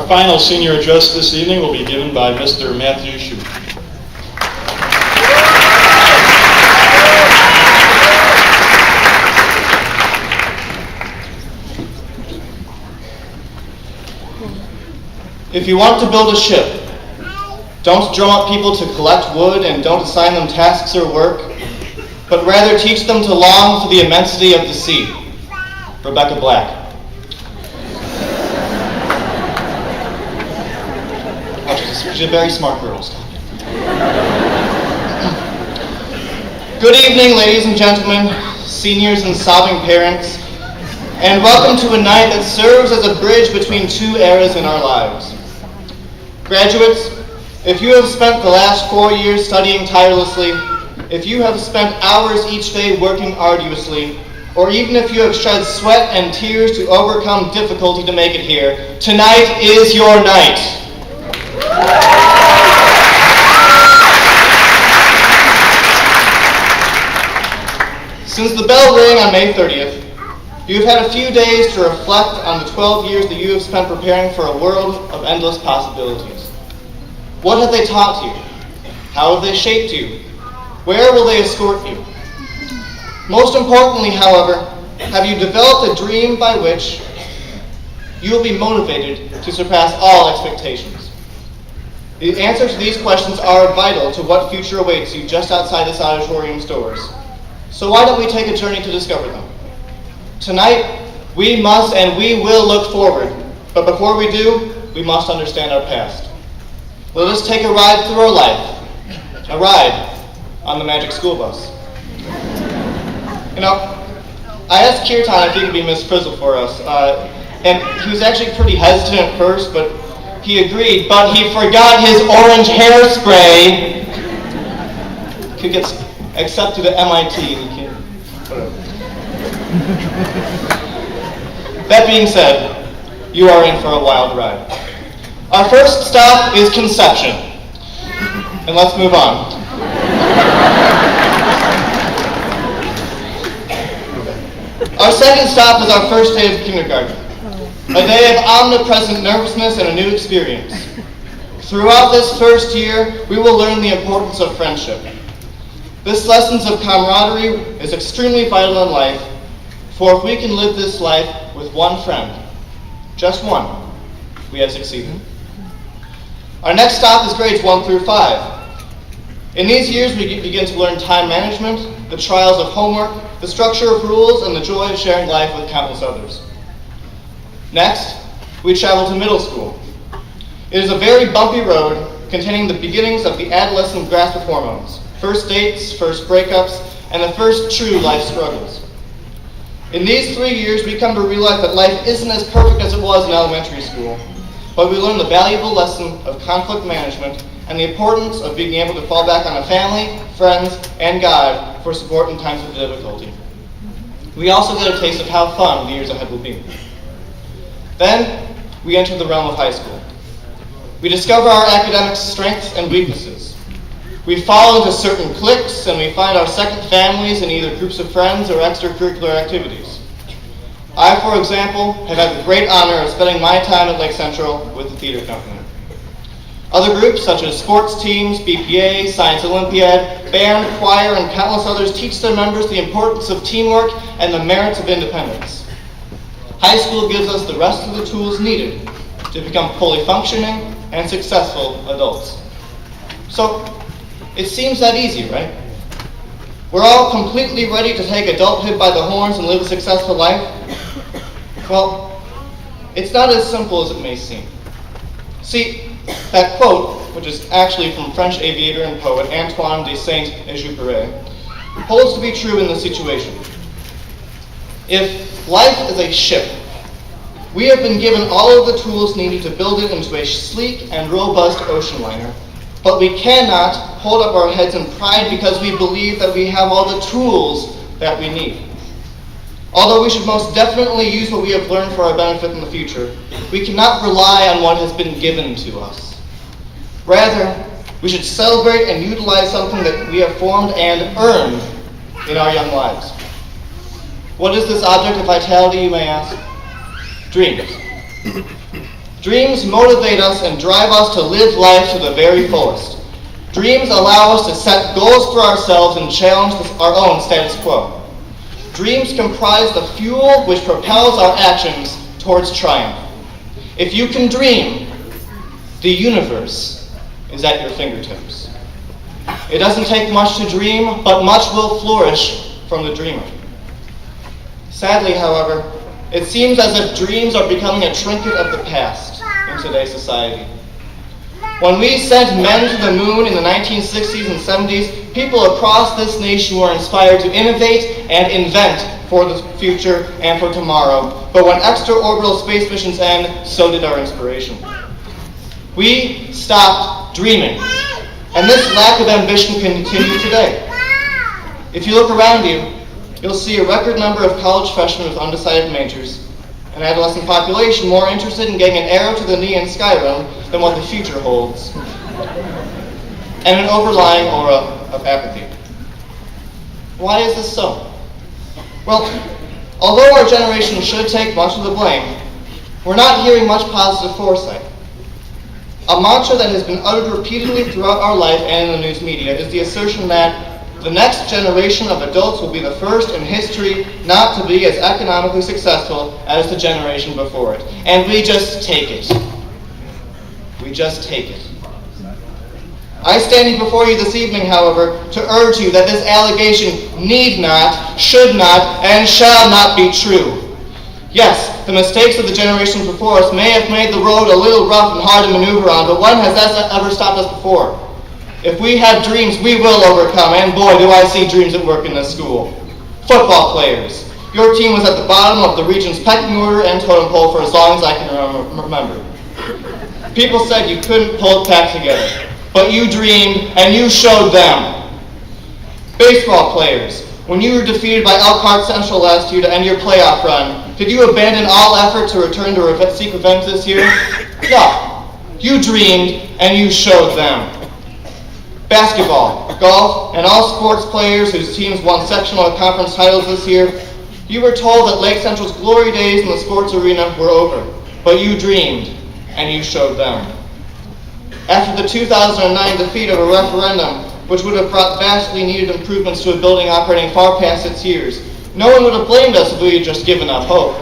final senior address this evening will be given by Mr. Matthew Shute. If you want to build a ship, don't drum up people to collect wood and don't assign them tasks or work, but rather teach them to long for the immensity of the sea. Rebecca Black. She's a very smart girl. Good evening, ladies and gentlemen, seniors and sobbing parents, and welcome to a night that serves as a bridge between two eras in our lives. Graduates, if you have spent the last 4 years studying tirelessly, if you have spent hours each day working arduously, or even if you have shed sweat and tears to overcome difficulty to make it here, tonight is your night. Since the bell rang on May 30th, you've had a few days to reflect on the 12 years that you have spent preparing for a world of endless possibilities. What have they taught you? How have they shaped you? Where will they escort you? Most importantly, however, have you developed a dream by which you will be motivated to surpass all expectations? The answers to these questions are vital to what future awaits you just outside this auditorium's doors. So why don't we take a journey to discover them? Tonight, we must and we will look forward, but before we do, we must understand our past. Let us take a ride through our life, a ride on the Magic School Bus. You know, I asked Kirtan if he could be Miss Frizzle for us, and he was actually pretty hesitant at first, but he agreed, but he forgot his orange hairspray. Could get accepted at MIT, and he can't, whatever. That being said, you are in for a wild ride. Our first stop is conception, and let's move on. Our second stop is our first day of kindergarten, a day of omnipresent nervousness and a new experience. Throughout this first year, we will learn the importance of friendship. This lesson of camaraderie is extremely vital in life, for if we can live this life with one friend, just one, we have succeeded. Our next stop is grades 1 through 5. In these years, we begin to learn time management, the trials of homework, the structure of rules, and the joy of sharing life with countless others. Next, we travel to middle school. It is a very bumpy road containing the beginnings of the adolescent grasp of hormones, first dates, first breakups, and the first true life struggles. In these 3 years, we come to realize that life isn't as perfect as it was in elementary school, but we learn the valuable lesson of conflict management and the importance of being able to fall back on a family, friends, and God for support in times of difficulty. We also get a taste of how fun the years ahead will be. Then, we enter the realm of high school. We discover our academic strengths and weaknesses. We fall into certain cliques, and we find our second families in either groups of friends or extracurricular activities. I, for example, have had the great honor of spending my time at Lake Central with the theater company. Other groups, such as sports teams, BPA, Science Olympiad, band, choir, and countless others, teach their members the importance of teamwork and the merits of independence. High school gives us the rest of the tools needed to become fully functioning and successful adults. So, it seems that easy, right? We're all completely ready to take adulthood by the horns and live a successful life? Well, it's not as simple as it may seem. See, that quote, which is actually from French aviator and poet Antoine de Saint-Exupéry, holds to be true in this situation. If life is a ship, we have been given all of the tools needed to build it into a sleek and robust ocean liner, but we cannot hold up our heads in pride because we believe that we have all the tools that we need. Although we should most definitely use what we have learned for our benefit in the future, we cannot rely on what has been given to us. Rather, we should celebrate and utilize something that we have formed and earned in our young lives. What is this object of vitality, you may ask? Dreams. Dreams motivate us and drive us to live life to the very fullest. Dreams allow us to set goals for ourselves and challenge our own status quo. Dreams comprise the fuel which propels our actions towards triumph. If you can dream, the universe is at your fingertips. It doesn't take much to dream, but much will flourish from the dreamer. Sadly, however, it seems as if dreams are becoming a trinket of the past in today's society. When we sent men to the moon in the 1960s and 70s, people across this nation were inspired to innovate and invent for the future and for tomorrow. But when extraorbital space missions end, so did our inspiration. We stopped dreaming, and this lack of ambition continues today. If you look around you, you'll see a record number of college freshmen with undecided majors, an adolescent population more interested in getting an arrow to the knee in Skyrim than what the future holds, and an overlying aura of apathy. Why is this so? Well, although our generation should take much of the blame, we're not hearing much positive foresight. A mantra that has been uttered repeatedly throughout our life and in the news media is the assertion that the next generation of adults will be the first in history not to be as economically successful as the generation before it. And we just take it. We just take it. I stand here before you this evening, however, to urge you that this allegation need not, should not, and shall not be true. Yes, the mistakes of the generations before us may have made the road a little rough and hard to maneuver on, but when has that ever stopped us before? If we have dreams, we will overcome, and boy, do I see dreams at work in this school. Football players. Your team was at the bottom of the region's pecking order and totem pole for as long as I can remember. People said you couldn't pull it back together, but you dreamed and you showed them. Baseball players. When you were defeated by Elkhart Central last year to end your playoff run, did you abandon all effort to return to seek revenge this year? No. You dreamed and you showed them. Basketball, golf, and all sports players whose teams won sectional and conference titles this year, you were told that Lake Central's glory days in the sports arena were over, but you dreamed and you showed them. After the 2009 defeat of a referendum, which would have brought vastly needed improvements to a building operating far past its years, no one would have blamed us if we had just given up hope.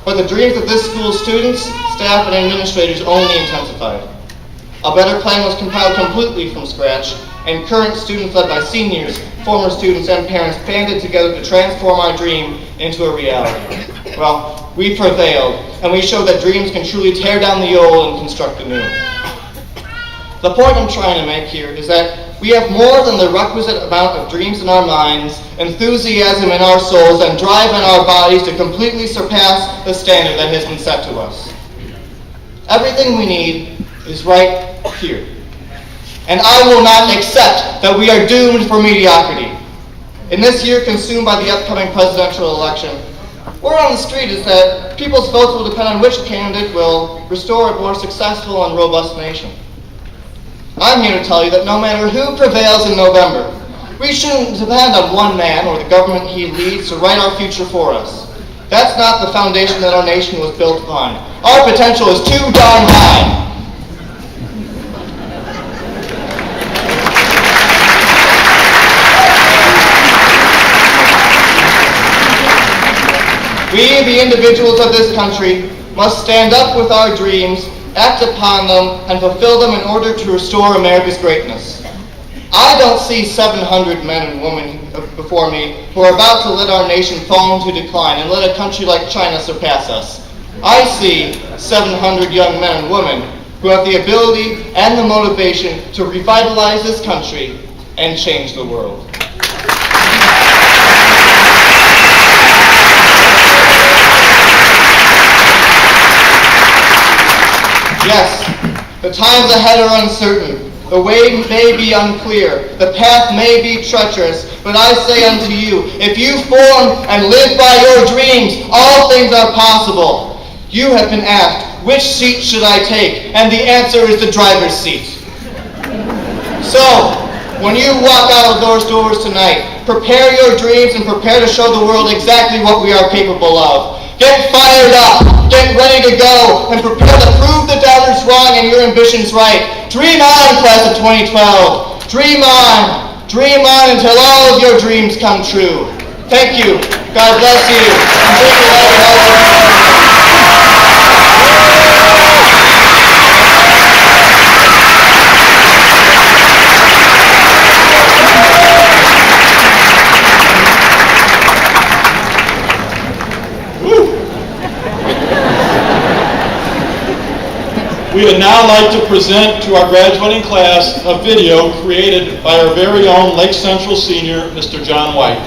But the dreams of this school's students, staff, and administrators only intensified. A better plan was compiled completely from scratch, and current students led by seniors, former students, and parents banded together to transform our dream into a reality. Well, we prevailed, and we showed that dreams can truly tear down the old and construct the new. The point I'm trying to make here is that we have more than the requisite amount of dreams in our minds, enthusiasm in our souls, and drive in our bodies to completely surpass the standard that has been set to us. Everything we need is right here. And I will not accept that we are doomed for mediocrity. In this year consumed by the upcoming presidential election, word on the street is that people's votes will depend on which candidate will restore a more successful and robust nation. I'm here to tell you that no matter who prevails in November, we shouldn't depend on one man or the government he leads to write our future for us. That's not the foundation that our nation was built upon. Our potential is too darn high. We, the individuals of this country, must stand up with our dreams, act upon them, and fulfill them in order to restore America's greatness. I don't see 700 men and women before me who are about to let our nation fall into decline and let a country like China surpass us. I see 700 young men and women who have the ability and the motivation to revitalize this country and change the world. Yes, the times ahead are uncertain. The way may be unclear. The path may be treacherous. But I say unto you, if you form and live by your dreams, all things are possible. You have been asked, which seat should I take? And the answer is the driver's seat. So, when you walk out of those doors tonight, prepare your dreams and prepare to show the world exactly what we are capable of. Get fired up, get ready to go, and prepare to prove the doubters wrong and your ambitions right. Dream on, class of 2012. Dream on until all of your dreams come true. Thank you. God bless you. And bring your light and all. We would now like to present to our graduating class a video created by our very own Lake Central senior, Mr. John White.